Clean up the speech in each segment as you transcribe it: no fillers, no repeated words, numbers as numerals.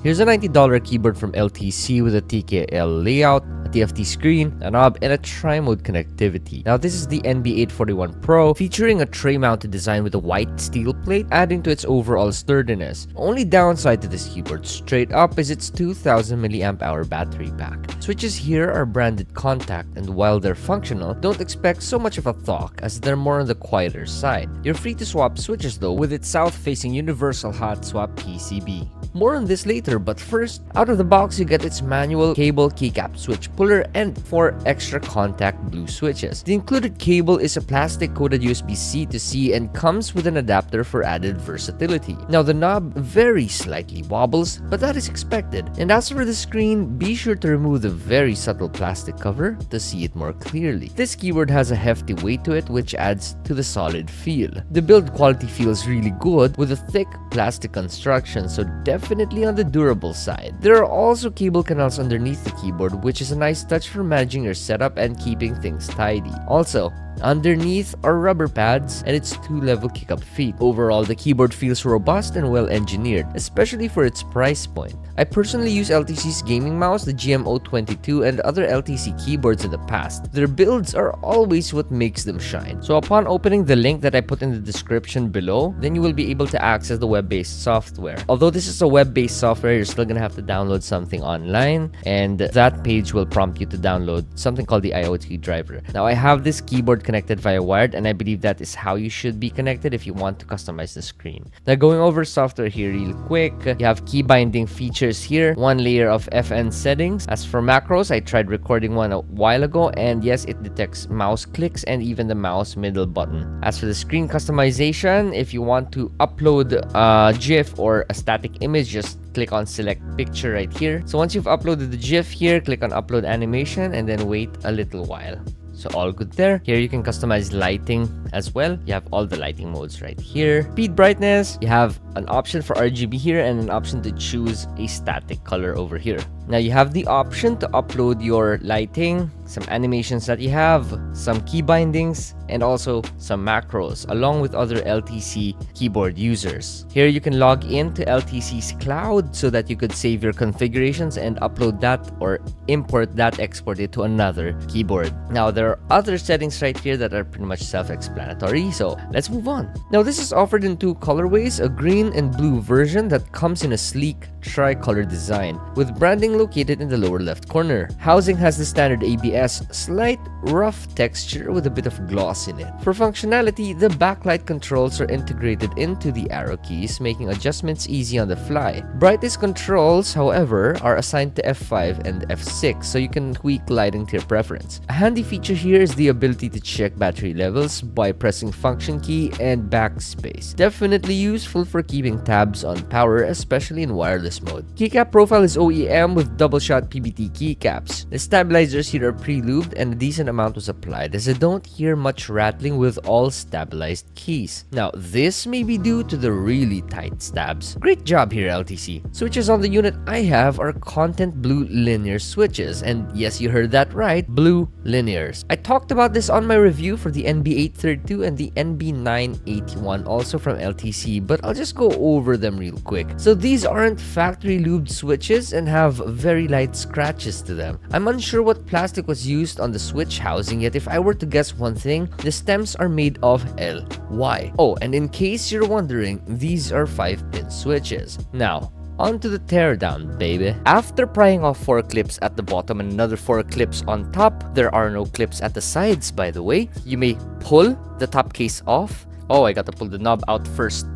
Here's a $90 keyboard from LTC with a TKL layout, a TFT screen, a knob, and a tri-mode connectivity. Now this is the NB841 Pro, featuring a tray-mounted design with a white steel plate, adding to its overall sturdiness. Only downside to this keyboard straight up is its 2000 mAh battery pack. Switches here are branded contact, and while they're functional, don't expect so much of a thok as they're more on the quieter side. You're free to swap switches though with its south-facing universal hot swap PCB. More on this later, but first, out of the box you get its manual cable keycap switch puller and 4 extra contact blue switches. The included cable is a plastic coated USB-C to C and comes with an adapter for added versatility. Now the knob very slightly wobbles, but that is expected. And as for the screen, be sure to remove the very subtle plastic cover to see it more clearly. This keyboard has a hefty weight to it, which adds to the solid feel. The build quality feels really good with a thick plastic construction, so definitely on the durable side. There are also cable canals underneath the keyboard, which is a nice touch for managing your setup and keeping things tidy. Also, underneath are rubber pads and its 2-level kick-up feet. Overall, the keyboard feels robust and well engineered, especially for its price point. I personally use LTC's gaming mouse, the GM022, and other LTC keyboards in the past. Their builds are always what makes them shine. So upon opening the link that I put in the description below, then you will be able to access the web-based software. Although this is a web-based software, you're still gonna have to download something online, and that page will prompt you to download something called the IoT driver. Now I have this keyboard connected via wired, and I believe that is how you should be connected if you want to customize the screen. Now going over software here real quick, you have key binding features here, 1 layer of FN settings. As for macros, I tried recording one a while ago, and yes, it detects mouse clicks and even the mouse middle button. As for the screen customization, if you want to upload a GIF or a static image, just click on select picture right here. So once you've uploaded the GIF here, click on upload animation and then wait a little while. So all good there. Here you can customize lighting as well. You have all the lighting modes right here. Speed brightness, you have an option for RGB here and an option to choose a static color over here. Now you have the option to upload your lighting, some animations that you have, some key bindings, and also some macros along with other LTC keyboard users. Here you can log into LTC's cloud so that you could save your configurations and upload that or import that, export it to another keyboard. Now there are other settings right here that are pretty much self-explanatory, so let's move on. Now this is offered in 2 colorways, a green and blue version that comes in a sleek tri-color design with branding located in the lower left corner. Housing has the standard ABS, slight rough texture with a bit of gloss in it. For functionality, the backlight controls are integrated into the arrow keys, making adjustments easy on the fly. Brightness controls, however, are assigned to F5 and F6, so you can tweak lighting to your preference. A handy feature here is the ability to check battery levels by pressing function key and backspace. Definitely useful for keeping tabs on power, especially in wireless mode. Keycap profile is OEM with double-shot PBT keycaps. The stabilizers here are pre-lubed and a decent amount was applied, as I don't hear much rattling with all stabilized keys. Now this may be due to the really tight stabs. Great job here, LTC. Switches on the unit I have are content blue linear switches, and yes, you heard that right, blue linears. I talked about this on my review for the NB842 and the NB981, also from LTC, but I'll just go over them real quick. So these aren't factory lubed switches and have very light scratches to them. I'm unsure what plastic was used on the switch housing, yet if I were to guess one thing, the stems are made of L. Why? Oh, and in case you're wondering, these are 5-pin switches. Now, onto the teardown, baby. After prying off 4 clips at the bottom and another 4 clips on top, there are no clips at the sides, by the way. You may pull the top case off. Oh, I got to pull the knob out first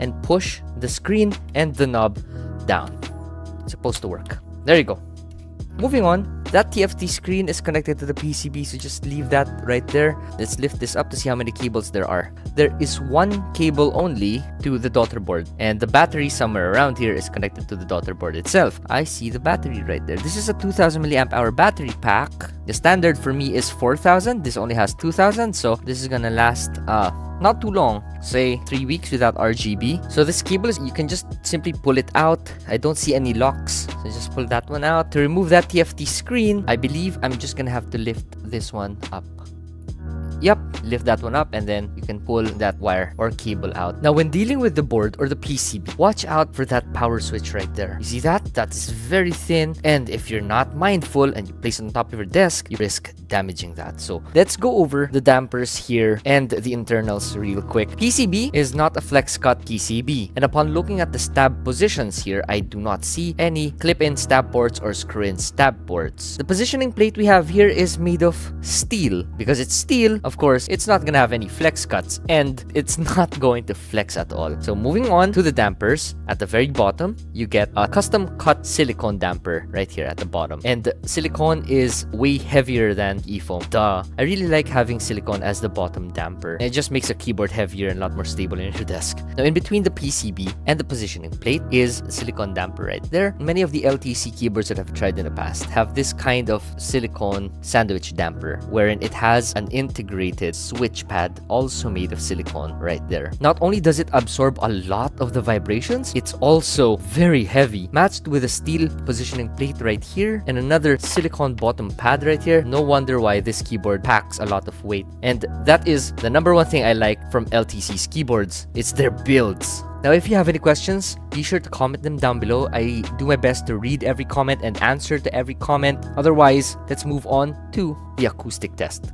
and push the screen and the knob down. It's supposed to work. There you go. Moving on, that TFT screen is connected to the PCB, so just leave that right there. Let's lift this up to see how many cables there are. There is 1 cable only to the daughter board, and the battery somewhere around here is connected to the daughter board itself. I see the battery right there. This is a 2000 mAh battery pack. The standard for me is 4000. This only has 2000, so this is gonna last not too long, say 3 weeks without RGB. So this cable is, you can just simply pull it out. I don't see any locks, so just pull that one out. To remove that TFT screen, I believe I'm just gonna have to lift this one up. Yep, lift that one up and then you can pull that wire or cable out. Now when dealing with the board or the PCB, watch out for that power switch right there. You see that? That is very thin, and if you're not mindful and you place it on top of your desk, you risk damaging that. So let's go over the dampers here and the internals real quick. PCB is not a flex cut PCB, and upon looking at the stab positions here, I do not see any clip-in stab ports or screw-in stab ports. The positioning plate we have here is made of steel. Because it's steel, of course, it's not gonna have any flex cuts, and it's not going to flex at all. So moving on to the dampers, at the very bottom, you get a custom cut silicone damper right here at the bottom. And silicone is way heavier than e-foam. Duh. I really like having silicone as the bottom damper. It just makes a keyboard heavier and a lot more stable in your desk. Now in between the PCB and the positioning plate is a silicone damper right there. Many of the LTC keyboards that I've tried in the past have this kind of silicone sandwich damper, wherein it has an integrated switch pad also made of silicone right there. Not only does it absorb a lot of the vibrations, it's also very heavy. Matched with a steel positioning plate right here and another silicone bottom pad right here. No wonder why this keyboard packs a lot of weight. And that is the number one thing I like from LTC's keyboards. It's their builds. Now, if you have any questions, be sure to comment them down below. I do my best to read every comment and answer to every comment. Otherwise, let's move on to the acoustic test.